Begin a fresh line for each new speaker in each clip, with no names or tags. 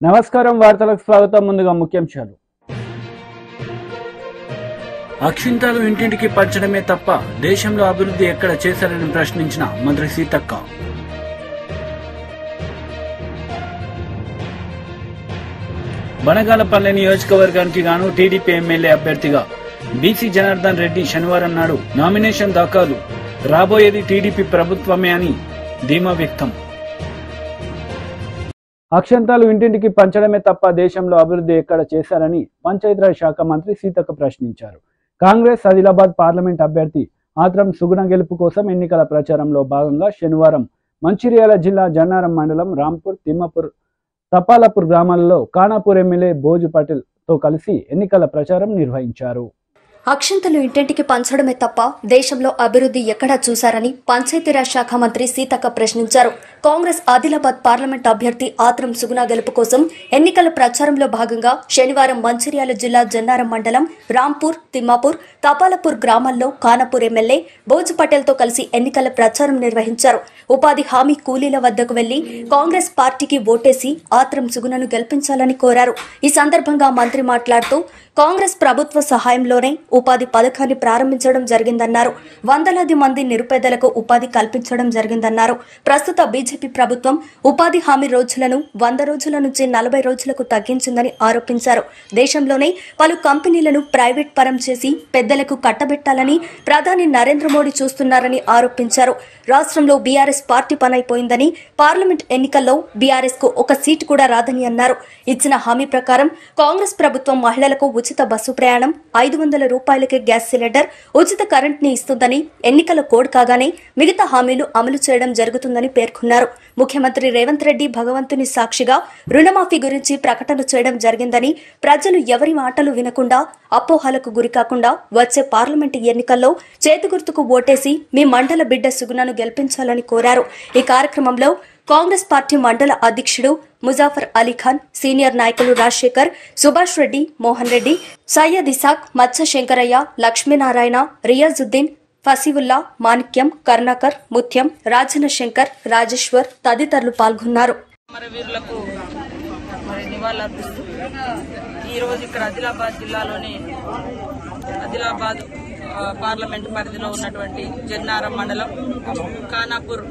నమస్కారం వార్తలకు స్వాగతం. ముందుగా ముఖ్యాంశాలు. అక్షింతలు ఇంటింటికి పంచడమే తప్ప దేశంలో అభివృద్ధి ఎక్కడ చేశారని ప్రశ్నించిన మంత్రి సీతక్క. బనగానపల్లి నియోజకవర్గానికి గాను టీడీపీ ఎమ్మెల్యే అభ్యర్థిగా బీసీ జనార్దన్ రెడ్డి శనివారం నాడు నామినేషన్ దాఖలు. రాబోయేది టీడీపీ ప్రభుత్వమే అని ధీమా వ్యక్తం. అక్షంతాలు ఇంటింటికి పంచడమే తప్ప దేశంలో అభివృద్ధి ఎక్కడ చేశారని పంచాయతీరాజ్ శాఖ మంత్రి సీతక్క ప్రశ్నించారు. కాంగ్రెస్ ఆదిలాబాద్ పార్లమెంట్ అభ్యర్థి ఆత్రం సుగుణ గెలుపు కోసం ఎన్నికల ప్రచారంలో భాగంగా శనివారం మంచిర్యాల జిల్లా జన్నారం మండలం రాంపూర్, తిమ్మాపూర్, తపాలపూర్ గ్రామాలలో ఖానాపూర్ ఎమ్మెల్యే భోజు పటేల్ తో కలిసి ఎన్నికల ప్రచారం నిర్వహించారు.
అక్షంతలు ఇంటింటికి పంచడమే తప్ప దేశంలో అభివృద్ధి ఎక్కడా చూశారని పంచాయతీరాజ్ శాఖ మంత్రి సీతక్క ప్రశ్నించారు. కాంగ్రెస్ ఆదిలాబాద్ పార్లమెంట్ అభ్యర్థి ఆత్రం సుగుణ గెలుపు కోసం ఎన్నికల ప్రచారంలో భాగంగా శనివారం మంచిర్యాల జిల్లా జన్నారం మండలం రాంపూర్, తిమ్మాపూర్, తపాలపూర్ గ్రామాల్లో ఖానాపూర్ ఎమ్మెల్యే భోజు పటేల్ తో కలిసి ఎన్నికల ప్రచారం నిర్వహించారు. ఉపాధి హామీ కూలీల వద్దకు వెళ్లి కాంగ్రెస్ పార్టీకి ఓటేసి ఆత్రం సుగుణను గెలిపించాలని కోరారు. ఈ సందర్భంగా మంత్రి మాట్లాడుతూ కాంగ్రెస్ ప్రభుత్వ సహాయంలోనే ఉపాధి పథకాన్ని ప్రారంభించడం జరిగిందన్నారు. వందలాది మంది నిరుపేదలకు ఉపాధి కల్పించడం జరిగిందన్నారు. ప్రస్తుత బీజేపీ ప్రభుత్వం ఉపాధి హామీ రోజులను 100 రోజుల నుంచి 40 రోజులకు తగ్గించిందని ఆరోపించారు. దేశంలోనే పలు కంపెనీలను ప్రైవేట్ పరం చేసి పెద్దలకు కట్టబెట్టాలని ప్రధాని నరేంద్ర మోడీ చూస్తున్నారని ఆరోపించారు. రాష్ట్రంలో బీఆర్ఎస్ పార్టీ పనైపోయిందని, పార్లమెంట్ ఎన్నికల్లో బీఆర్ఎస్ కు ఒక సీటు కూడా రాదని అన్నారు. ఇచ్చిన హామీ ప్రకారం కాంగ్రెస్ ప్రభుత్వం మహిళలకు ఉచిత బస్సు ప్రయాణం, 500 రూపాయలకే గ్యాస్ సిలిండర్, ఉచిత కరెంట్ ని ఇస్తుందని ఎన్నికల కోడ్ కాగానే మిగతా హామీలు అమలు చేయడం జరుగుతుందని పేర్కొన్నారు. ముఖ్యమంత్రి రేవంత్ రెడ్డి భగవంతుని సాక్షిగా రుణమాఫీ గురించి ప్రకటన చేయడం జరిగిందని, ప్రజలు ఎవరి మాటలు వినకుండా అపోహలకు గురికాకుండా వచ్చే పార్లమెంటు ఎన్నికల్లో చేతిగుర్తుకు ఓటేసి మీ మండల బిడ్డ సుగుణను గెలిపించాలని కోరారు. ఈ కార్యక్రమంలో కాంగ్రెస్ పార్టీ మండల అధ్యక్షుడు ముజాఫర్ అలీఖాన్, సీనియర్ నాయకులు రాజశేఖర్, సుభాష్ రెడ్డి, మోహన్ రెడ్డి, సయ్యద్ ఇసాక్, మత్స్య శంకరయ్య, లక్ష్మీనారాయణ, రియాజుద్దీన్, ఫసీవుల్లా, మాణిక్యం, కర్ణాకర్, ముత్యం, రాజన శంకర్, రాజేశ్వర్ తదితరులు పాల్గొన్నారు.
ఈరోజు ఇక్కడ ఆదిలాబాద్ జిల్లాలోని ఆదిలాబాద్ పార్లమెంట్ పరిధిలో ఉన్నటువంటి జన్నారం మండలం, ఖానాపూర్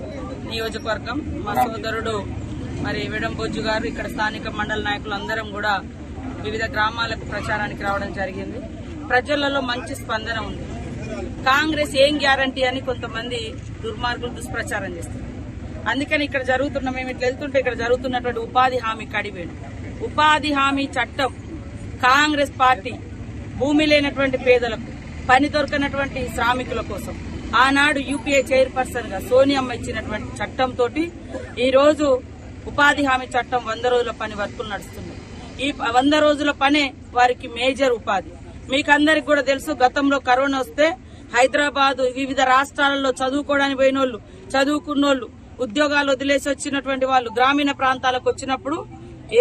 నియోజకవర్గం, మా సోదరుడు వెడంబోజు గారు, ఇక్కడ స్థానిక మండల నాయకులు అందరం కూడా వివిధ గ్రామాలకు ప్రచారానికి రావడం జరిగింది. ప్రజలలో మంచి స్పందన ఉంది. కాంగ్రెస్ ఏం గ్యారంటీ అని కొంతమంది దుర్మార్గులు దుష్ప్రచారం చేస్తారు. అందుకని ఇక్కడ మేము ఇట్లా వెళ్తుంటే ఇక్కడ జరుగుతున్నటువంటి ఉపాధి హామీ కడివేడు ఉపాధి హామీ చట్టం కాంగ్రెస్ పార్టీ భూమి లేనటువంటి పేదలకు, పని దొరకనటువంటి శ్రామికుల కోసం ఆనాడు యూపీఏ చైర్పర్సన్ గా సోనియమ్మ ఇచ్చినటువంటి చట్టంతో ఈ రోజు ఉపాధి హామీ చట్టం 100 రోజుల పని వర్కులు నడుస్తుంది. ఈ 100 రోజుల పనే వారికి మేజర్ ఉపాధి. మీకందరికి కూడా తెలుసు, గతంలో కరోనా వస్తే హైదరాబాద్ వివిధ రాష్ట్రాలలో చదువుకోవడానికి పోయినోళ్లు, చదువుకున్నోళ్లు, ఉద్యోగాలు వదిలేసి వచ్చినటువంటి వాళ్ళు గ్రామీణ ప్రాంతాలకు వచ్చినప్పుడు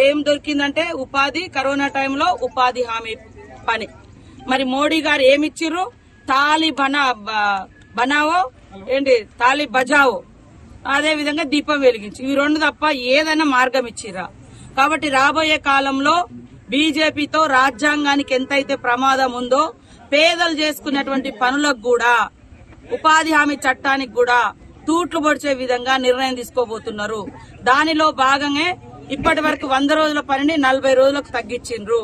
ఏం దొరికిందంటే ఉపాధి. కరోనా టైంలో ఉపాధి హామీ పని. మోడీ గారు ఏమిచ్చిర్రు? తాలి బనావో ఏంటి, తాలి బజావో, అదే విధంగా దీపం వెలిగించి, ఇవి 2 తప్ప ఏదైనా మార్గం ఇచ్చిరా? కాబట్టి రాబోయే కాలంలో బీజేపీతో రాజ్యాంగానికి ఎంతైతే ప్రమాదం ఉందో, పేదలు చేసుకున్నటువంటి పనులకు కూడా, ఉపాధి హామీ చట్టానికి కూడా తూట్లు పొడిచే విధంగా నిర్ణయం తీసుకోబోతున్నారు. దానిలో భాగంగా ఇప్పటి వరకు 100 రోజుల పనిని 40 రోజులకు తగ్గించిండ్రు.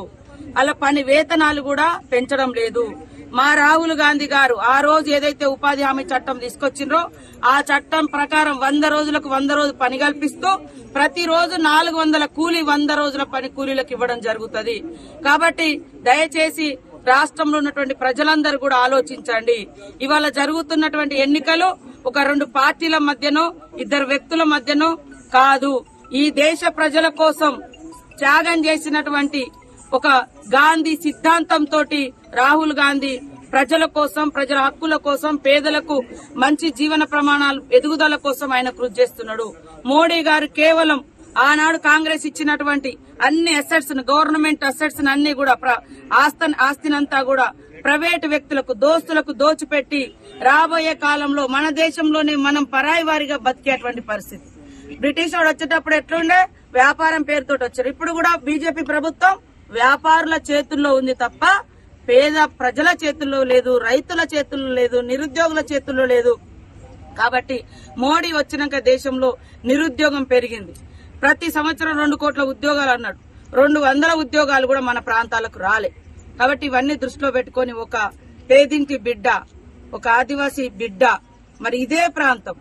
అలా పని వేతనాలు కూడా పెంచడం లేదు. మా రాహుల్ గాంధీ గారు ఆ రోజు ఏదైతే ఉపాధి హామీ చట్టం తీసుకొచ్చిండ్రో ఆ చట్టం ప్రకారం 100 రోజులకు 100 రోజులు పని కల్పిస్తూ ప్రతిరోజు 400 కూలీ 100 రోజుల పని కూలీలకు ఇవ్వడం జరుగుతుంది. కాబట్టి దయచేసి రాష్ట్రంలో ఉన్నటువంటి ప్రజలందరూ కూడా ఆలోచించండి. ఇవాళ జరుగుతున్నటువంటి ఎన్నికలు ఒక 2 పార్టీల మధ్యనో 2 వ్యక్తుల మధ్యనో కాదు. ఈ దేశ ప్రజల కోసం త్యాగం చేసినటువంటి ఒక గాంధీ సిద్ధాంతంతో రాహుల్ గాంధీ ప్రజల కోసం, ప్రజల హక్కుల కోసం, పేదలకు మంచి జీవన ప్రమాణాలు ఎదుగుదల కోసం ఆయన కృషి చేస్తున్నాడు. మోడీ గారు కేవలం ఆనాడు కాంగ్రెస్ ఇచ్చినటువంటి అన్ని అసెట్స్, గవర్నమెంట్ అసెట్స్ అన్ని కూడా ఆస్తినంతా కూడా ప్రైవేటు వ్యక్తులకు, దోస్తులకు దోచిపెట్టి రాబోయే కాలంలో మన దేశంలోనే మనం పరాయి వారిగా బతికేటువంటి పరిస్థితి. బ్రిటిష్ వాడు వచ్చేటప్పుడు ఎట్లుండే వ్యాపారం పేరుతోటి వచ్చారు. ఇప్పుడు కూడా బీజేపీ ప్రభుత్వం వ్యాపారుల చేతుల్లో ఉంది తప్ప పేద ప్రజల చేతుల్లో లేదు, రైతుల చేతుల్లో లేదు, నిరుద్యోగుల చేతుల్లో లేదు. కాబట్టి మోడీ వచ్చినాక దేశంలో నిరుద్యోగం పెరిగింది. ప్రతి సంవత్సరం 2 కోట్ల ఉద్యోగాలు అన్నాడు, 200 ఉద్యోగాలు కూడా మన ప్రాంతాలకు రాలే. కాబట్టి ఇవన్నీ దృష్టిలో పెట్టుకుని ఒక పేదింటి బిడ్డ, ఒక ఆదివాసీ బిడ్డ, మరి ఇదే ప్రాంతం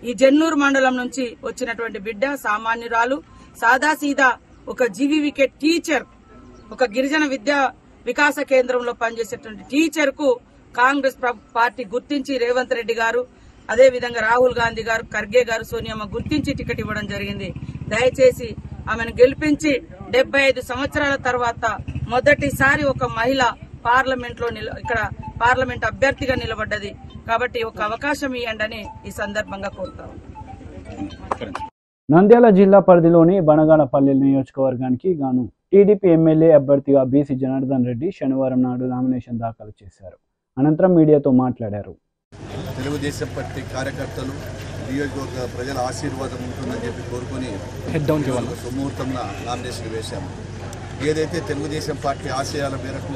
ఈ జెన్నూరు మండలం నుంచి వచ్చినటువంటి బిడ్డ, సామాన్యురాలు, సాదాసీదా ఒక జీవీవికే టీచర్, ఒక గిరిజన విద్యా వికాస కేంద్రంలో పనిచేసేటువంటి టీచర్ కు కాంగ్రెస్ పార్టీ గుర్తించి రేవంత్ రెడ్డి గారు, అదే విధంగా రాహుల్ గాంధీ గారు, ఖర్గే గారు, సోనియమ్మ గుర్తించి టికెట్ ఇవ్వడం జరిగింది. దయచేసి ఆమెను గెలిపించి 75 సంవత్సరాల తర్వాత మొదటిసారి ఒక మహిళ పార్లమెంట్ లో ఇక్కడ పార్లమెంట్ అభ్యర్థిగా నిలబడ్డది. కాబట్టి ఒక అవకాశం ఇవ్వండి ఈ సందర్భంగా కోరుతాం.
నంద్యాల జిల్లా పరిధిలోని బనగానపల్లి నియోజకవర్గానికి గాను టీడీపీ ఎమ్మెల్యే అభ్యర్థిగా బీసీ జనార్దన్ రెడ్డి శనివారం నాడు నామినేషన్ దాఖలు చేశారు. అనంతరం మీడియాతో మాట్లాడారు.
తెలుగుదేశం పార్టీ కార్యకర్తలు, నియోజకవర్గ ప్రజల ఆశీర్వాదం ఉంటుందని చెప్పి కోరుకొని సుముహూర్తంలో నామినేషన్ వేశాము. ఏదైతే తెలుగుదేశం పార్టీ ఆశయాల మేరకు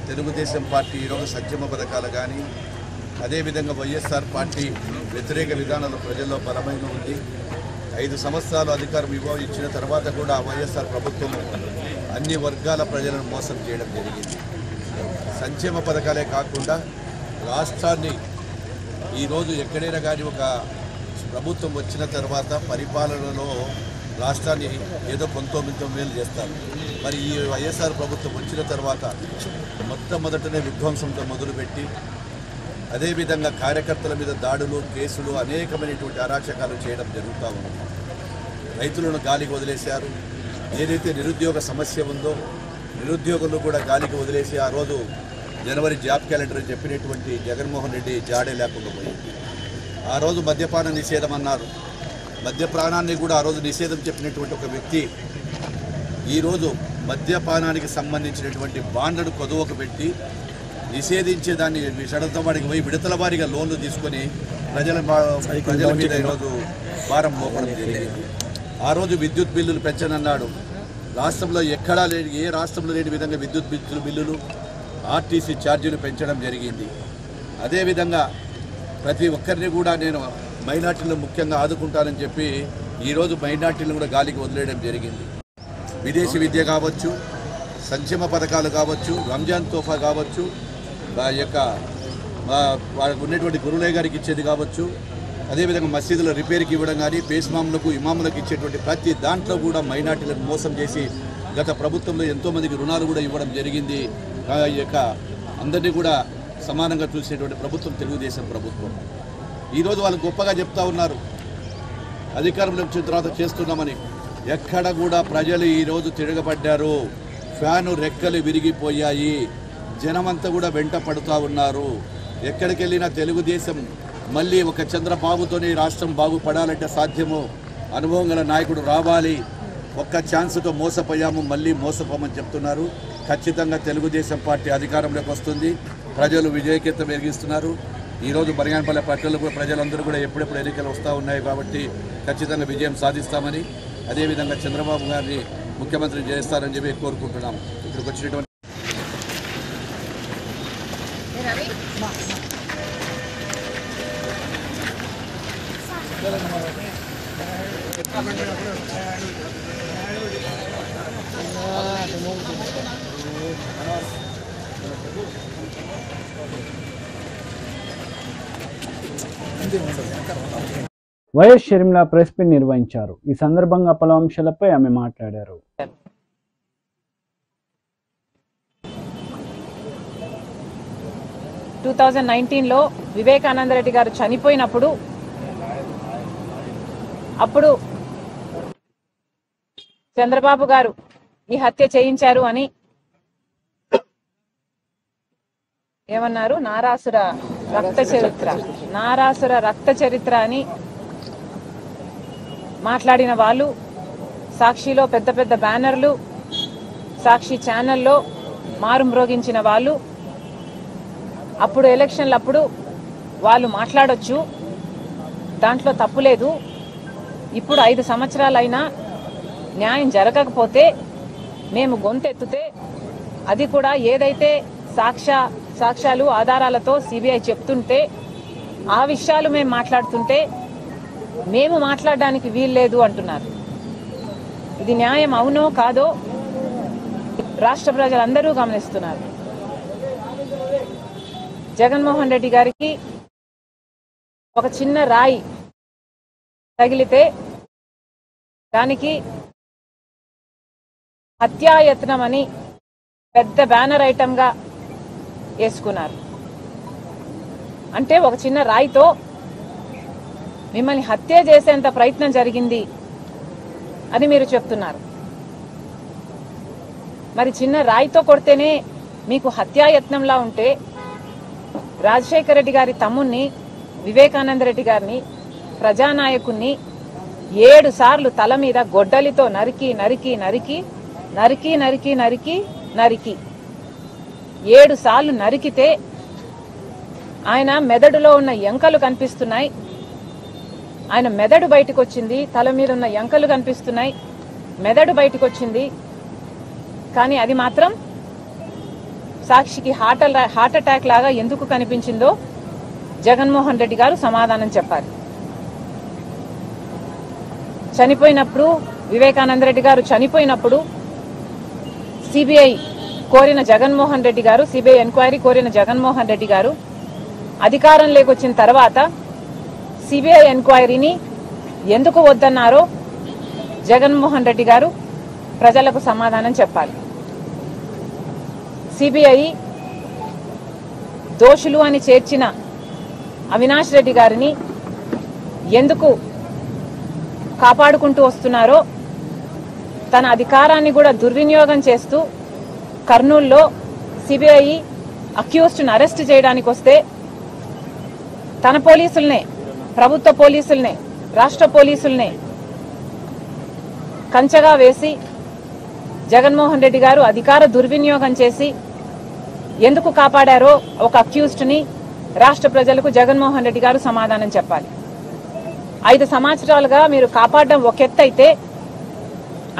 తెలుగుదేశం పార్టీ ఈరోజు సంక్షేమ పథకాలు కానీ, అదేవిధంగా వైఎస్ఆర్ పార్టీ వ్యతిరేక విధానాలు ప్రజల్లో బలమైన ఉంది. 5 సంవత్సరాలు అధికారం ఇచ్చిన తర్వాత కూడా వైఎస్ఆర్ ప్రభుత్వం అన్ని వర్గాల ప్రజలను మోసం చేయడం జరిగింది. సంక్షేమ పథకాలే కాకుండా రాష్ట్రాన్ని ఈరోజు ఎక్కడైనా కానీ ఒక ప్రభుత్వం వచ్చిన తర్వాత పరిపాలనలో రాష్ట్రాన్ని ఏదో 19 చేస్తారు. మరి ఈ వైఎస్ఆర్ ప్రభుత్వం వచ్చిన తర్వాత మొట్టమొదటనే విధ్వంసంతో మొదలుపెట్టి అదేవిధంగా కార్యకర్తల మీద దాడులు, కేసులు, అనేకమైనటువంటి అరాచకాలు చేయడం జరుగుతూ ఉంది. రైతులను గాలికి వదిలేశారు. ఏదైతే నిరుద్యోగ సమస్య ఉందో నిరుద్యోగులను కూడా గాలికి వదిలేసి ఆ రోజు జనవరి జాబ్ క్యాలెండర్ అని చెప్పినటువంటి జగన్మోహన్ రెడ్డి జాడే లేకుండా పోయింది. ఆ రోజు మద్యపాన నిషేధం అన్నారు. మద్యపానాన్ని కూడా ఆ రోజు నిషేధం చెప్పినటువంటి ఒక వ్యక్తి ఈరోజు మద్యపానానికి సంబంధించినటువంటి బాండ్లను కొదువకు పెట్టి నిషేధించే దాన్ని షరతుల వారికి పోయి విడతల వారిగా లోన్లు తీసుకొని ప్రజల మీద ఈరోజు భారం మోపడం జరిగింది. ఆ రోజు విద్యుత్ బిల్లులు పెంచనన్నాడు. రాష్ట్రంలో ఎక్కడా లేని, ఏ రాష్ట్రంలో లేని విధంగా విద్యుత్ బిల్లులు, ఆర్టీసీ ఛార్జీలు పెంచడం జరిగింది. అదేవిధంగా ప్రతి ఒక్కరిని కూడా నేను మైనార్టీలను ముఖ్యంగా ఆదుకుంటానని చెప్పి ఈరోజు మైనార్టీలను కూడా గాలికి వదిలేయడం జరిగింది. విదేశీ విద్య కావచ్చు, సంక్షేమ పథకాలు కావచ్చు, రంజాన్ తోఫా కావచ్చు, వాళ్ళకు ఉన్నటువంటి గురులే గారికి ఇచ్చేది కావచ్చు, అదేవిధంగా మసీదుల రిపేర్కి ఇవ్వడం కానీ, పేస్మాములకు, ఇమాములకు ఇచ్చేటువంటి ప్రతి దాంట్లో కూడా మైనార్టీలను మోసం చేసి గత ప్రభుత్వంలో ఎంతోమందికి రుణాలు కూడా ఇవ్వడం జరిగింది. అందరినీ కూడా సమానంగా చూసేటువంటి ప్రభుత్వం తెలుగుదేశం ప్రభుత్వం. ఈరోజు వాళ్ళు గొప్పగా చెప్తా ఉన్నారు అధికారంలోకి వచ్చిన తర్వాత చేస్తున్నామని. ఎక్కడ కూడా ప్రజలు ఈరోజు తిరగబడ్డారు. ఫ్యాను రెక్కలు విరిగిపోయాయి. జనమంతా కూడా వెంట పడుతూ ఉన్నారు. ఎక్కడికి వెళ్ళినా తెలుగుదేశం మళ్ళీ ఒక చంద్రబాబుతోనే రాష్ట్రం బాగుపడాలంటే సాధ్యము. అనుభవం గల నాయకుడు రావాలి. ఒక్క ఛాన్స్తో మోసపోయాము, మళ్ళీ మోసపోమని చెప్తున్నారు. ఖచ్చితంగా తెలుగుదేశం పార్టీ అధికారంలోకి వస్తుంది. ప్రజలు విజయకేతం వెలిగిస్తున్నారు. ఈరోజు బనగానపల్లి పట్టణంలో కూడా ప్రజలందరూ కూడా ఎప్పుడెప్పుడు ఎన్నికలు వస్తూ ఉన్నాయి కాబట్టి ఖచ్చితంగా విజయం సాధిస్తామని, అదేవిధంగా చంద్రబాబు గారిని ముఖ్యమంత్రి చేస్తారని చెప్పి కోరుకుంటున్నాం. ఇక్కడికి వచ్చినటువంటి
వైఎస్ షర్మిల ప్రెస్ మీట్ నిర్వహించారు. ఈ సందర్భంగా పలు అంశాలపై ఆమె మాట్లాడారు.
2019లో వివేకానంద రెడ్డి గారు చనిపోయినప్పుడు అప్పుడు చంద్రబాబు గారు ఈ హత్య చేయించారు అని ఏమన్నారు? నారాసుర రక్త చరిత్ర అని మాట్లాడిన వాళ్ళు, సాక్షిలో పెద్ద పెద్ద బ్యానర్లు, సాక్షి ఛానల్లో మారు మ్రోగించిన వాళ్ళు, అప్పుడు ఎలక్షన్లప్పుడు వాళ్ళు మాట్లాడొచ్చు, దాంట్లో తప్పులేదు. ఇప్పుడు 5 సంవత్సరాలైనా న్యాయం జరగకపోతే మేము గొంతెత్తితే అది కూడా ఏదైతే సాక్ష్యాలు ఆధారాలతో సిబిఐ చెప్తుంటే ఆ విషయాలు మేము మాట్లాడుతుంటే మేము మాట్లాడడానికి వీల్లేదు అంటున్నారు. ఇది న్యాయం అవునో కాదో రాష్ట్ర ప్రజలందరూ గమనిస్తున్నారు. జగన్మోహన్ రెడ్డి గారికి ఒక చిన్న రాయి తగిలితే దానికి హత్యాయత్నం అని పెద్ద బ్యానర్ ఐటమ్గా వేసుకున్నారు. అంటే ఒక చిన్న రాయితో మిమ్మల్ని హత్య చేసేంత ప్రయత్నం జరిగింది అని మీరు చెప్తున్నారు. మరి చిన్న రాయితో కొడితేనే మీకు హత్యాయత్నంలా ఉంటే రాజశేఖర రెడ్డి గారి తమ్ముణ్ణి వివేకానంద రెడ్డి గారిని ప్రజానాయకుణ్ణి 7 సార్లు తల మీద గొడ్డలితో నరికి నరికి నరికి నరికి నరికి నరికి నరికి 7 సార్లు నరికితే ఆయన మెదడులో ఉన్న ఎంకలు కనిపిస్తున్నాయి. ఆయన మెదడు బయటకు వచ్చింది, తల మీద ఉన్న ఎంకలు కనిపిస్తున్నాయి, మెదడు బయటకు వచ్చింది. కానీ అది మాత్రం సాక్షికి హార్ట్ అటాక్ లాగా ఎందుకు కనిపించిందో జగన్మోహన్ రెడ్డి గారు సమాధానం చెప్పాలి. చనిపోయినప్పుడు వివేకానంద రెడ్డి గారు చనిపోయినప్పుడు సిబిఐ కోరిన జగన్మోహన్ రెడ్డి గారు, సిబిఐ ఎంక్వైరీ కోరిన జగన్మోహన్ రెడ్డి గారు అధికారంలోకి వచ్చిన తర్వాత సిబిఐ ఎంక్వైరీని ఎందుకు వద్దన్నారో జగన్మోహన్ రెడ్డి గారు ప్రజలకు సమాధానం చెప్పాలి. సిబిఐ దోషులు అని చేర్చిన అవినాష్ రెడ్డి గారిని ఎందుకు కాపాడుకుంటూ వస్తున్నారో, తన అధికారాన్ని కూడా దుర్వినియోగం చేస్తూ కర్నూలులో సిబిఐ అక్యూజ్డ్ని అరెస్ట్ చేయడానికి వస్తే తన పోలీసుల్నే, ప్రభుత్వ పోలీసుల్నే, రాష్ట్ర పోలీసుల్నే కంచగా వేసి జగన్మోహన్ రెడ్డి గారు అధికార దుర్వినియోగం చేసి ఎందుకు కాపాడారో ఒక అక్యూజ్డ్ని రాష్ట్ర ప్రజలకు జగన్మోహన్ రెడ్డి గారు సమాధానం చెప్పాలి. 5 సంవత్సరాలుగా మీరు కాపాడడం ఒక ఎత్తు అయితే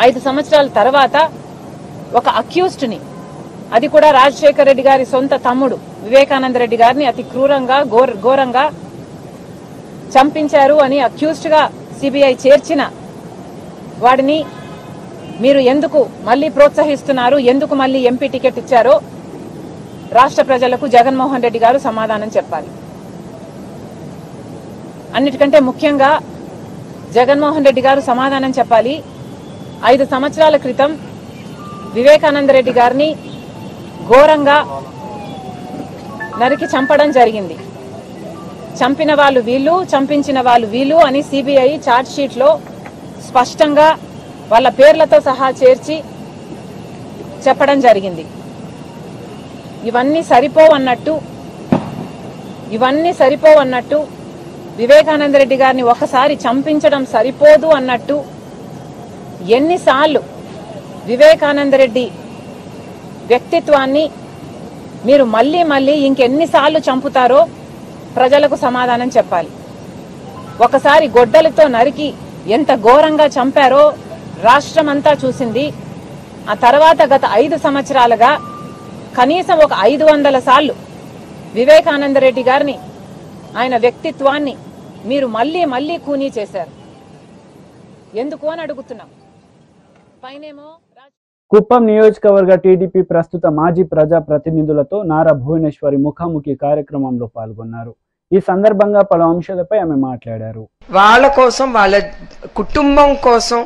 5 సంవత్సరాల తర్వాత ఒక అక్యూజ్డ్ని, అది కూడా రాజశేఖర రెడ్డి గారి సొంత తమ్ముడు వివేకానంద రెడ్డి గారిని అతి క్రూరంగా ఘోరంగా చంపించారు అని అక్యూజ్డ్గా సిబిఐ చేర్చిన వాడిని మీరు ఎందుకు మళ్ళీ ప్రోత్సహిస్తున్నారు, ఎందుకు మళ్ళీ ఎంపీ టికెట్ ఇచ్చారో రాష్ట్ర ప్రజలకు జగన్మోహన్ రెడ్డి గారు సమాధానం చెప్పాలి. అన్నిటికంటే ముఖ్యంగా జగన్మోహన్ రెడ్డి గారు సమాధానం చెప్పాలి. 5 సంవత్సరాల క్రితం వివేకానంద రెడ్డి గారిని ఘోరంగా నరికి చంపడం జరిగింది. చంపిన వాళ్ళు వీళ్ళు, చంపించిన వాళ్ళు వీళ్ళు అని సిబిఐ ఛార్జ్ షీట్లో స్పష్టంగా వాళ్ళ పేర్లతో సహా చేర్చి చెప్పడం జరిగింది. ఇవన్నీ సరిపోవన్నట్టు వివేకానంద రెడ్డి గారిని ఒకసారి చంపించడం సరిపోదు అన్నట్టు ఎన్నిసార్లు వివేకానంద రెడ్డి వ్యక్తిత్వాన్ని మీరు మళ్ళీ ఇంకెన్నిసార్లు చంపుతారో ప్రజలకు సమాధానం చెప్పాలి. ఒకసారి గొడ్డలితో నరికి ఎంత ఘోరంగా చంపారో రాష్ట్రమంతా చూసింది. ఆ తర్వాత గత 5 సంవత్సరాలుగా కనీసం ఒక 500 సార్లు వివేకానంద రెడ్డి గారిని, ఆయన వ్యక్తిత్వాన్ని మీరు మళ్ళీ కూనీ చేశారు. ఎందుకు అని అడుగుతున్నాం. పైనేమో
కుప్పం నియోజకవర్గ టీడీపీ ప్రస్తుత మాజీ ప్రజా ప్రతినిధులతో నారా భువనేశ్వరి ముఖాముఖి కార్యక్రమంలో పాల్గొన్నారు. ఈ సందర్భంగా పలు అంశాలపై ఆమె మాట్లాడారు.
వాళ్ళ కోసం, వాళ్ళ కుటుంబం కోసం,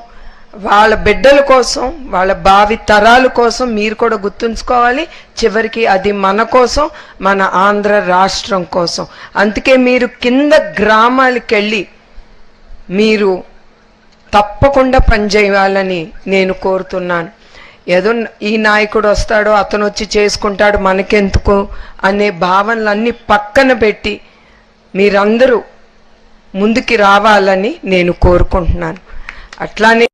వాళ్ళ బిడ్డల కోసం, వాళ్ళ భావి తరాల కోసం మీరు కూడా గుర్తుంచుకోవాలి. చివరికి అది మన కోసం, మన ఆంధ్ర రాష్ట్రం కోసం. అందుకే మీరు కింద గ్రామాలకు వెళ్ళి మీరు తప్పకుండా పనిచేయాలని నేను కోరుతున్నాను. ఏదో ఈ నాయకుడు వస్తాడో అతను వచ్చి చేసుకుంటాడు మనకెందుకు అనే భావనలన్నీ పక్కన పెట్టి మీరందరూ ముందుకి రావాలని నేను కోరుకుంటున్నాను. అట్లానే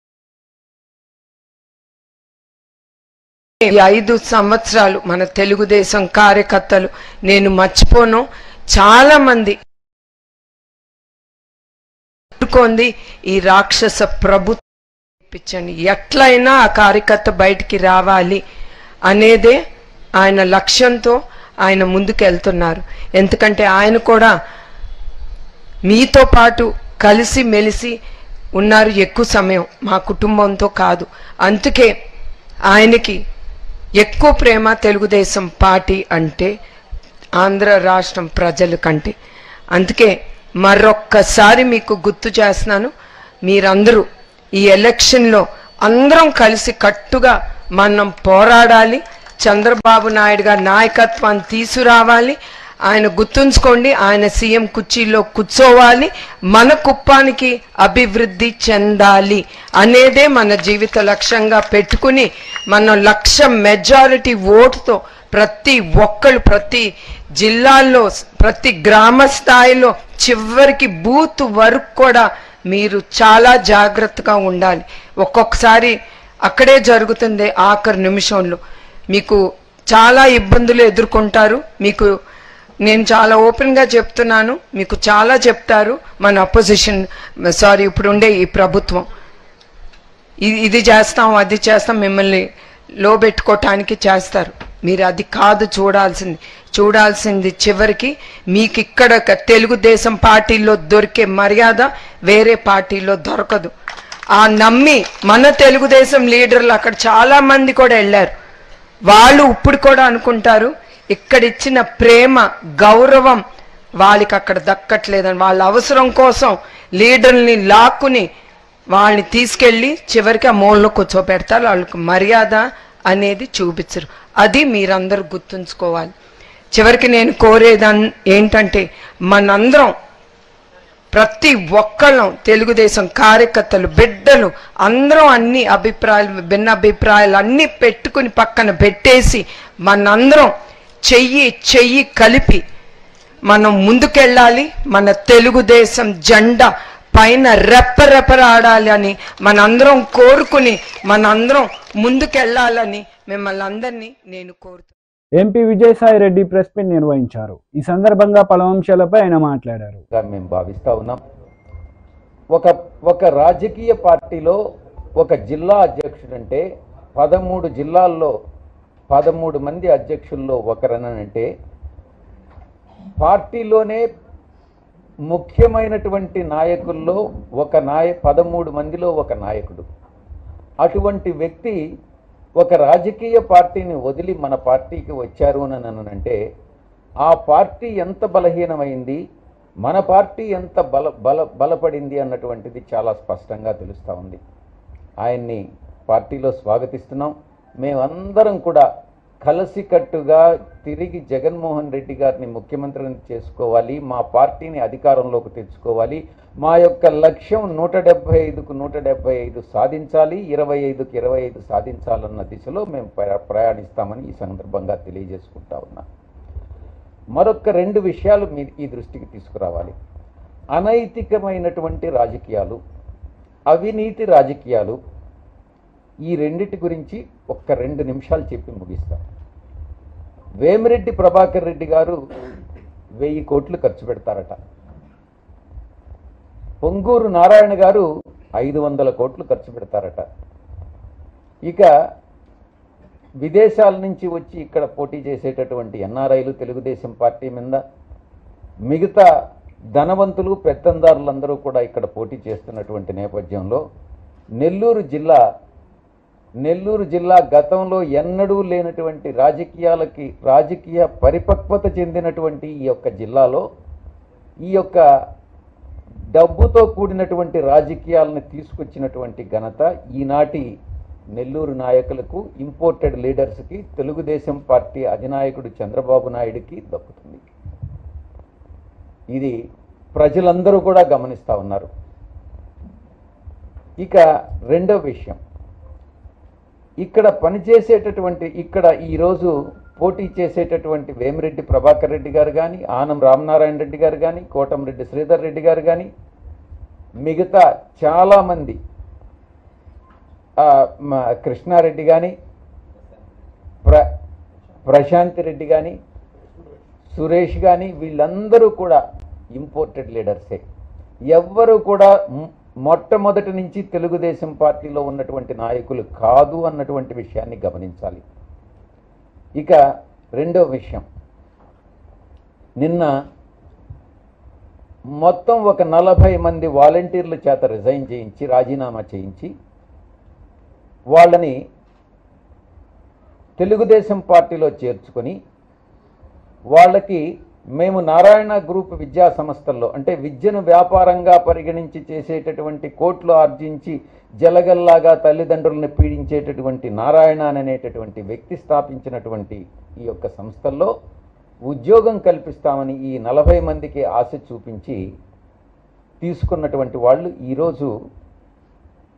ఈ 5 సంవత్సరాలు మన తెలుగుదేశం కార్యకర్తలు నేను మర్చిపోను. చాలా మంది ఎదుర్కొంది ఈ రాక్షస ప్రభుత్వం. ఎట్లయినా ఆ కార్యకర్త బయటికి రావాలి అనేదే ఆయన లక్ష్యంతో ఆయన ముందుకు వెళ్తున్నారు. ఎందుకంటే ఆయన కూడా మీతో పాటు కలిసి మెలిసి ఉన్నారు ఎక్కువ సమయం, మా కుటుంబంతో కాదు. అందుకే ఆయనకి ఎక్కువ ప్రేమ తెలుగుదేశం పార్టీ అంటే ఆంధ్ర రాష్ట్రం ప్రజల కంటే. అందుకే మరొక్కసారి మీకు గుర్తు చేస్తున్నాను, మీరందరూ ఈ ఎలక్షన్లో అందరం కలిసి కట్టుగా మనం పోరాడాలి. చంద్రబాబు నాయుడు గారి నాయకత్వాన్ని తీసుకురావాలి. ఆయన గుర్తుంచుకోండి, ఆయన సీఎం కుర్చీలో కూర్చోవాలి, మన కుప్పానికి అభివృద్ధి చెందాలి అనేదే మన జీవిత లక్ష్యంగా పెట్టుకుని మనం 1,00,000 మెజారిటీ ఓటుతో ప్రతి ఒక్కళ్ళు ప్రతి జిల్లాల్లో ప్రతి గ్రామ స్థాయిలో చివరికి బూత్ వరకు కూడా మీరు చాలా జాగ్రత్తగా ఉండాలి. ఒక్కొక్కసారి అక్కడే జరుగుతుంది, ఆఖరి నిమిషంలో మీకు చాలా ఇబ్బందులు ఎదుర్కొంటారు. మీకు నేను చాలా ఓపెన్గా చెప్తున్నాను, మీకు చాలా చెప్తారు మన అపోజిషన్ ఇప్పుడు ఉండే ఈ ప్రభుత్వం. ఇది చేస్తాం అది చేస్తాం మిమ్మల్ని లోబెట్టుకోవటానికి చేస్తారు. మీరు అది కాదు చూడాల్సింది చివరికి మీకు ఇక్కడ తెలుగుదేశం పార్టీలో దొరికే మర్యాద వేరే పార్టీలో దొరకదు. ఆ నమ్మి మన తెలుగుదేశం లీడర్లు అక్కడ చాలా మంది కూడా వెళ్ళారు. వాళ్ళు ఇప్పుడు కూడా అనుకుంటారు ఇక్కడ ఇచ్చిన ప్రేమ గౌరవం వాళ్ళకి అక్కడ దక్కట్లేదని. వాళ్ళ అవసరం కోసం లీడర్ని లాక్కుని వాళ్ళని తీసుకెళ్ళి చివరికి ఆ మూలలో కూర్చోపెడతారు. వాళ్ళకి మర్యాద అనేది చూపించరు. అది మీరందరూ గుర్తుంచుకోవాలి. చివరికి నేను కోరేదాన్ని ఏంటంటే మనందరం ప్రతి ఒక్కళ్ళం తెలుగుదేశం కార్యకర్తలు బిడ్డలు అందరం అన్ని అభిప్రాయాలు భిన్న అభిప్రాయాలు అన్ని పెట్టుకుని పక్కన పెట్టేసి మనందరం చెయ్యి కలిపి మనం ముందుకెళ్ళాలి. మన తెలుగుదేశం జెండా పైన రెప్పరెపరాడాలి అని మనందరం కోరుకుని మనందరం ముందుకెళ్ళాలని మిమ్మల్ని అందరినీ నేను కోరుతున్నాను.
MP Vijayasai Reddy press meet నిర్వహించారు. ఈ సందర్భంగా పలు అంశాలపై ఆయన మాట్లాడారు.
మేము భావిస్తా ఉన్నాం, ఒక రాజకీయ పార్టీలో ఒక జిల్లా అధ్యక్షుడంటే 13 జిల్లాల్లో 13 మంది అధ్యక్షుల్లో ఒకరనంటే పార్టీలోనే ముఖ్యమైనటువంటి నాయకుల్లో 13 మందిలో ఒక నాయకుడు. అటువంటి వ్యక్తి ఒక రాజకీయ పార్టీని వదిలి మన పార్టీకి వచ్చారు అని అంటే ఆ పార్టీ ఎంత బలహీనమైంది, మన పార్టీ ఎంత బలపడింది అన్నటువంటిది చాలా స్పష్టంగా తెలుస్తూ ఉంది. ఆయన్ని పార్టీలో స్వాగతిస్తున్నాం. మేమందరం కూడా కలిసికట్టుగా తిరిగి జగన్మోహన్ రెడ్డి గారిని ముఖ్యమంత్రిని చేసుకోవాలి, మా పార్టీని అధికారంలోకి తెచ్చుకోవాలి, మా యొక్క లక్ష్యం 175కు 175 సాధించాలి, 25కు 25 సాధించాలన్న దిశలో మేము ప్రయాణిస్తామని ఈ సందర్భంగా తెలియజేసుకుంటా ఉన్నా. మరొక 2 విషయాలు మీరు ఈ దృష్టికి తీసుకురావాలి. అనైతికమైనటువంటి రాజకీయాలు, అవినీతి రాజకీయాలు, ఈ రెండిటి గురించి ఒక్క 2 నిమిషాలు చెప్పి ముగిస్తాం. వేమిరెడ్డి ప్రభాకర్ రెడ్డి గారు 1000 కోట్లు ఖర్చు పెడతారట. పొంగూరు నారాయణ గారు 500 కోట్లు ఖర్చు పెడతారట. ఇక విదేశాల నుంచి వచ్చి ఇక్కడ పోటీ చేసేటటువంటి ఎన్ఆర్ఐలు తెలుగుదేశం పార్టీ మీద, మిగతా ధనవంతులు పెత్తందారులందరూ కూడా ఇక్కడ పోటీ చేస్తున్నటువంటి నేపథ్యంలో నెల్లూరు జిల్లా గతంలో ఎన్నడూ లేనటువంటి రాజకీయ పరిపక్వత చెందినటువంటి ఈ యొక్క జిల్లాలో ఈ యొక్క డబ్బుతో కూడినటువంటి రాజకీయాలను తీసుకొచ్చినటువంటి ఘనత ఈనాటి నెల్లూరు నాయకులకు, ఇంపోర్టెడ్ లీడర్స్కి, తెలుగుదేశం పార్టీ అధినాయకుడు చంద్రబాబు నాయుడికి దక్కుతుంది. ఇది ప్రజలందరూ కూడా గమనిస్తూ ఉన్నారు. ఇక రెండో విషయం, ఇక్కడ ఈరోజు పోటీ చేసేటటువంటి వేమిరెడ్డి ప్రభాకర్ రెడ్డి గారు కానీ, ఆనం రామనారాయణ రెడ్డి గారు కానీ, కోటంరెడ్డి శ్రీధర్ రెడ్డి గారు కానీ, మిగతా చాలామంది కృష్ణారెడ్డి కానీ, ప్రశాంత్ రెడ్డి కానీ, సురేష్ కానీ, వీళ్ళందరూ కూడా ఇంపోర్టెడ్ లీడర్సే. ఎవ్వరూ కూడా మొట్టమొదటి నుంచి తెలుగుదేశం పార్టీలో ఉన్నటువంటి నాయకులు కాదు అన్నటువంటి విషయాన్ని గమనించాలి. ఇక రెండో విషయం, నిన్న మొత్తం ఒక 40 మంది వాలంటీర్ల చేత రిజైన్ చేయించి రాజీనామా చేయించి వాళ్ళని తెలుగుదేశం పార్టీలో చేర్చుకొని వాళ్ళకి మేము నారాయణ గ్రూప్ విద్యా సంస్థల్లో అంటే విద్యను వ్యాపారంగా పరిగణించి చేసేటటువంటి కోట్లు ఆర్జించి జలగల్లాగా తల్లిదండ్రులను పీడించేటటువంటి నారాయణ అనేటటువంటి వ్యక్తి స్థాపించినటువంటి ఈ యొక్క సంస్థల్లో ఉద్యోగం కల్పిస్తామని ఈ 40 మందికి ఆశ చూపించి తీసుకున్నటువంటి వాళ్ళు ఈరోజు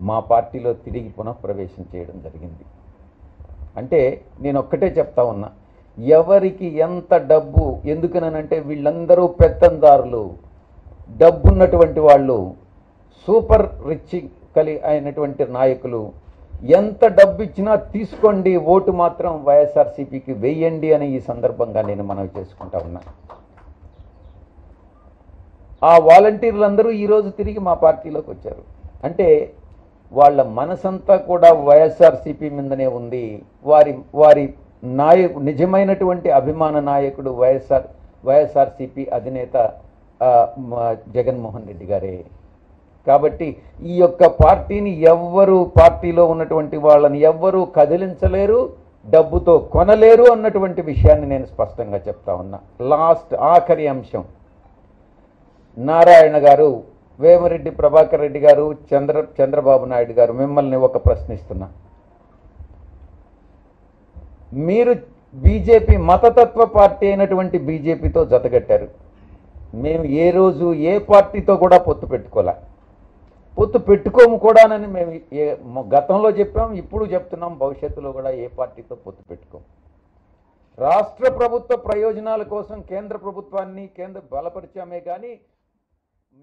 మా పార్టీలో తిరిగి పునఃప్రవేశం చేయడం జరిగింది. అంటే నేను ఒక్కటే చెప్తా ఉన్నా, ఎవరికి ఎంత డబ్బు, ఎందుకనంటే వీళ్ళందరూ పెత్తందారులు, డబ్బున్నటువంటి వాళ్ళు, సూపర్ రిచ్ అయినటువంటి నాయకులు, ఎంత డబ్బు ఇచ్చినా తీసుకోండి, ఓటు మాత్రం వైఎస్ఆర్సీపీకి వేయండి అని ఈ సందర్భంగా నేను మనవి చేసుకుంటా ఉన్నా. ఆ వాలంటీర్లందరూ ఈరోజు తిరిగి మా పార్టీలోకి వచ్చారు. అంటే వాళ్ళ మనసంతా కూడా వైఎస్ఆర్సీపీ మీదనే ఉంది. వారి నిజమైనటువంటి అభిమాన నాయకుడు వైఎస్ఆర్సీపీ అధినేత జగన్మోహన్ రెడ్డి గారే. కాబట్టి ఈ యొక్క పార్టీని ఎవ్వరూ, పార్టీలో ఉన్నటువంటి వాళ్ళని ఎవ్వరూ కదిలించలేరు, డబ్బుతో కొనలేరు అన్నటువంటి విషయాన్ని నేను స్పష్టంగా చెప్తా ఉన్నా. ఆఖరి అంశం, నారాయణ గారు, వేమిరెడ్డి ప్రభాకర్ రెడ్డి గారు, చంద్రబాబు నాయుడు గారు, మిమ్మల్ని ఒక ప్రశ్నిస్తున్నా. మీరు బీజేపీ మతతత్వ పార్టీ అయినటువంటి బీజేపీతో జతగట్టారు. మేము ఏ రోజు ఏ పార్టీతో కూడా పొత్తు పెట్టుకోము కూడానని మేము గతంలో చెప్పాం, ఇప్పుడు చెప్తున్నాం, భవిష్యత్తులో కూడా ఏ పార్టీతో పొత్తు పెట్టుకోము. రాష్ట్ర ప్రభుత్వ ప్రయోజనాల కోసం కేంద్ర ప్రభుత్వాన్ని బలపరిచామే కానీ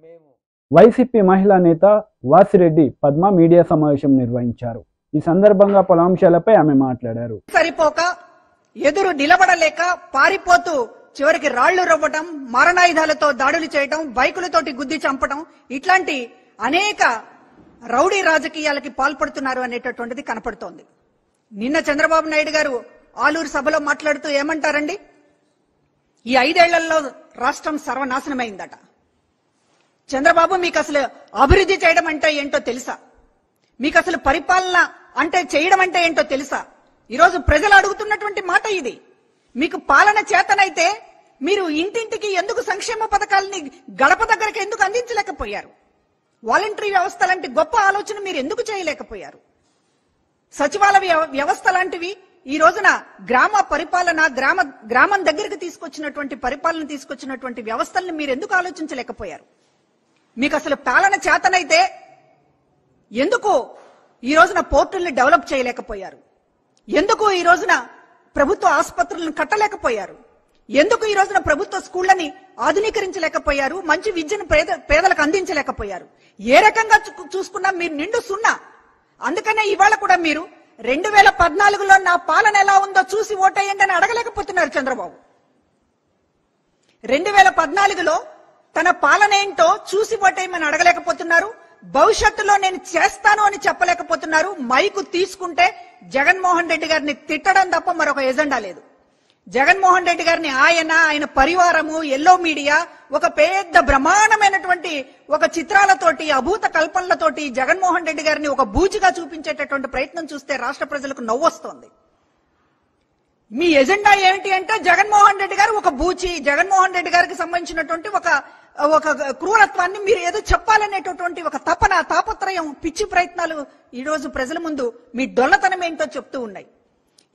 మేము.
వైసీపీ మహిళా నేత వాసిరెడ్డి పద్మ మీడియా సమావేశం నిర్వహించారు. ఈ సందర్భంగా పలు అంశాలపై ఆమె మాట్లాడారు.
సరిపోక ఎదురు నిలబడలేక పారిపోతూ చివరికి రాళ్లు రవ్వటం, మారణాయుధాలతో దాడులు చేయటం, బైకులతోటి గుద్ది చంపటం, ఇట్లాంటి అనేక రౌడీ రాజకీయాలకి పాల్పడుతున్నారు అనేటటువంటిది కనపడుతోంది. నిన్న చంద్రబాబు నాయుడు గారు ఆలూరు సభలో మాట్లాడుతూ ఏమంటారండి, ఈ 5 ఏళ్లలో రాష్ట్రం సర్వనాశనమైందట. చంద్రబాబు, మీకు అసలు అభివృద్ధి చేయడం అంటే ఏంటో తెలుసా? మీకు అసలు పరిపాలన అంటే చేయడం అంటే ఏంటో తెలుసా? ఈరోజు ప్రజలు అడుగుతున్నటువంటి మాట ఇది. మీకు పాలన చేతనైతే మీరు ఇంటింటికి ఎందుకు సంక్షేమ పథకాలని గడప దగ్గరికి ఎందుకు అందించలేకపోయారు? వాలంటరీ వ్యవస్థ లాంటి గొప్ప ఆలోచన మీరు ఎందుకు చేయలేకపోయారు? సచివాలయ వ్యవస్థ లాంటివి ఈ రోజున గ్రామ పరిపాలన, గ్రామం దగ్గరికి తీసుకొచ్చినటువంటి పరిపాలన తీసుకొచ్చినటువంటి వ్యవస్థల్ని మీరు ఎందుకు ఆలోచించలేకపోయారు? మీకు అసలు పాలన చేతనైతే ఎందుకు ఈ రోజున పోర్టుల్ని డెవలప్ చేయలేకపోయారు? ఎందుకు ఈ రోజున ప్రభుత్వ ఆసుపత్రులను కట్టలేకపోయారు? ఎందుకు ఈ రోజున ప్రభుత్వ స్కూళ్లని ఆధునీకరించలేకపోయారు? మంచి విద్యను పేదలకు అందించలేకపోయారు? ఏ రకంగా చూసుకున్నా మీరు నిండు సున్నా. అందుకనే ఇవాళ కూడా మీరు 2014లో నా పాలన ఎలా ఉందో చూసి ఓటేయండి అని అడగలేకపోతున్నారు చంద్రబాబు. 2014లో తన పాలన ఏంటో చూసి ఓటేయమని అడగలేకపోతున్నారు. భవిష్యత్తులో నేను చేస్తాను అని చెప్పలేకపోతున్నారు. మైకు తీసుకుంటే జగన్మోహన్ రెడ్డి గారిని తిట్టడం తప్ప మరొక ఎజెండా లేదు. జగన్మోహన్ రెడ్డి గారిని ఆయన పరివారము, ఎల్లో మీడియా ఒక పెద్ద బ్రహ్మాండమైనటువంటి ఒక చిత్రాలతోటి, అభూత కల్పనలతోటి జగన్మోహన్ రెడ్డి గారిని ఒక బూచిగా చూపించేటటువంటి ప్రయత్నం చూస్తే రాష్ట్ర ప్రజలకు నవ్వొస్తోంది. మీ ఎజెండా ఏమిటి అంటే జగన్మోహన్ రెడ్డి గారు ఒక బూచి, జగన్మోహన్ రెడ్డి గారికి సంబంధించినటువంటి ఒక క్రూరత్వాన్ని మీరు ఏదో చెప్పాలనేటటువంటి ఒక తాపత్రయం, పిచ్చి ప్రయత్నాలు ఈ రోజు ప్రజల ముందు మీ డొల్లతనం ఏంటో చెప్తూ ఉన్నాయి.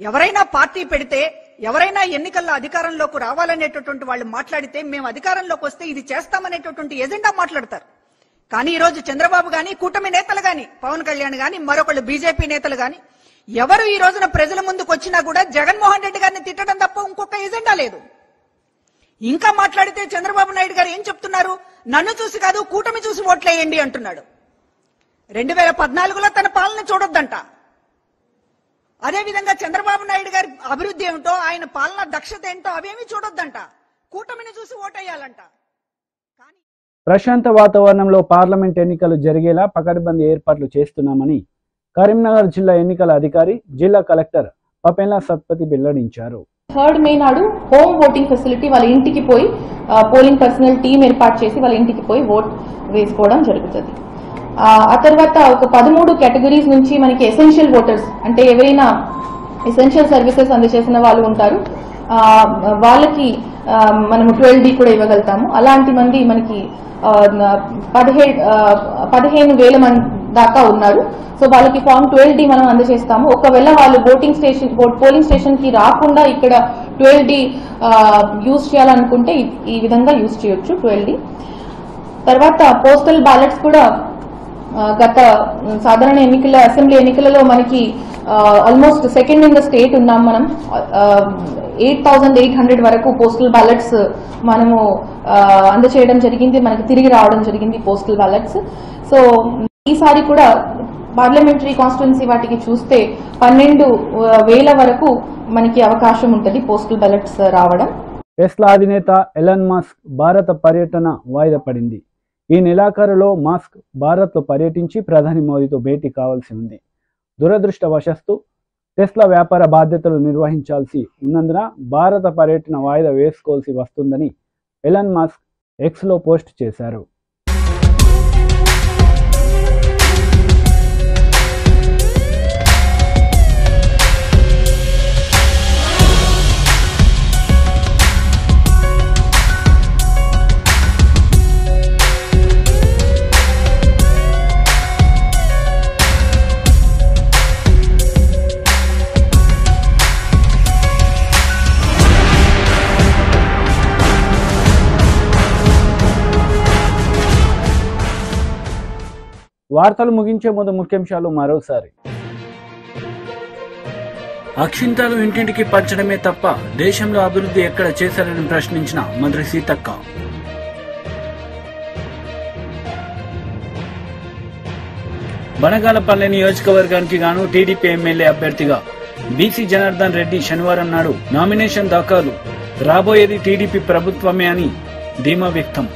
ఎవరైనా పార్టీ పెడితే, ఎవరైనా ఎన్నికల్లో అధికారంలోకి రావాలనేటటువంటి వాళ్ళు మాట్లాడితే మేము అధికారంలోకి వస్తే ఇది చేస్తామనేటటువంటి ఎజెండా మాట్లాడతారు. కానీ ఈ రోజు చంద్రబాబు గాని, కూటమి నేతలు గాని, పవన్ కళ్యాణ్ గాని, మరొకళ్ళు బీజేపీ నేతలు గాని ఎవరు ఈ రోజున ప్రజల ముందుకు వచ్చినా కూడా జగన్మోహన్ రెడ్డి గారిని తిట్టడం తప్ప ఇంకొక ఎజెండా లేదు. ఇంకా మాట్లాడితే చంద్రబాబు నాయుడు గారు ఏం చెప్తున్నారు? నన్ను చూసి కాదు కూటమి చూసి ఓట్లేయండి అంటున్నాడు. 2014లో తన పాలన చూడొద్దంట. అదేవిధంగా చంద్రబాబు నాయుడు గారి అభివృద్ధి ఏమిటో, ఆయన పాలన దక్షత ఏంటో అవేమీ చూడొద్దంట. కూటమిని చూసి ఓటేయాలంట.
ప్రశాంత వాతావరణంలో పార్లమెంట్ ఎన్నికలు జరిగేలా పకడ్బందీ ఏర్పాట్లు చేస్తున్నామని కరీంనగర్ జిల్లా ఎన్నికల అధికారి జిల్లా కలెక్టర్ పపెన్ల సత్పతి వెల్లడించారు.
3rd మే నాడు హోమ్ ఓటింగ్ ఫెసిలిటీ వాళ్ళ ఇంటికి పోయి పోలింగ్ పర్సనల్ టీం ఏర్పాటు చేసి వాళ్ళ ఇంటికి పోయి ఓట్ వేసుకోవడం జరుగుతుంది. ఆ తర్వాత ఒక 13 కేటగిరీస్ నుంచి మనకి ఎసెన్షియల్ ఓటర్స్ అంటే ఎవరైనా ఎసెన్షియల్ సర్వీసెస్ అందజేసిన వాళ్ళు ఉంటారు, వాళ్ళకి మనము 12D కూడా ఇవ్వగలుగుతాము. అలాంటి మంది మనకి 15,000 మంది దాకా ఉన్నారు. సో వాళ్ళకి ఫామ్ 12D మనం అందజేస్తాము. ఒకవేళ వాళ్ళు పోలింగ్ స్టేషన్ కి రాకుండా ఇక్కడ 12D యూజ్ చేయాలనుకుంటే ఈ విధంగా యూజ్ చేయొచ్చు 12D. తర్వాత పోస్టల్ బ్యాలెట్స్ కూడా గత సాధారణ ఎన్నికల అసెంబ్లీ ఎన్నికలలో మనకి almost second in the state ఉన్నాం. మనం 8,800 వరకు పోస్టల్ బ్యాలెట్స్ మనము అందచేయడం జరిగింది, మనకి తిరిగి రావడం జరిగింది పోస్టల్ బ్యాలెట్స్. సో ఈసారి కూడా పార్లమెంటరీ కాన్స్టిట్యున్సీ వాటికి చూస్తే 12,000 వరకు మనకి అవకాశం ఉంటుంది పోస్టల్ బ్యాలెట్స్ రావడం.
టెస్లా అధినేత ఎలాన్ మస్క్ భారత పర్యటన వాయిదా పడింది. ఈ నెలాఖరులో మస్క్ భారత్లో పర్యటించి ప్రధాని మోదీతో భేటీ కావాల్సి ఉంది. దురదృష్టవశాత్తు టెస్లా వ్యాపార బాధ్యతలు నిర్వహించాల్సి ఉన్నందున భారత పర్యటన వాయిదా వేసుకోవాల్సి వస్తుందని ఎలాన్ మస్క్ ఎక్స్లో పోస్ట్ చేశారు. వార్తలు ముగించే ముందు ముఖ్యాంశాలు మరోసారి. అక్షింతలు ఇంటింటికి పంచడమే తప్ప దేశంలో అభివృద్ధి ఎక్కడ చేశారని ప్రశ్నించిన మంత్రి సీతక్క. బనగానపల్లి నియోజకవర్గానికి గాను టీడీపీ ఎమ్మెల్యే అభ్యర్థిగా బీసీ జనార్దన్ రెడ్డి శనివారం నాడు నామినేషన్ దాఖలు. రాబోయేది టీడీపీ ప్రభుత్వమే అని ధీమా వ్యక్తం.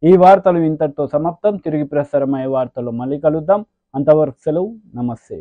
ఈ వార్తలు ఇంతటితో సమాప్తం. తిరిగి ప్రసారమయ్యే వార్తల్లో మళ్ళీ కలుద్దాం. అంతవరకు సెలవు. నమస్తే.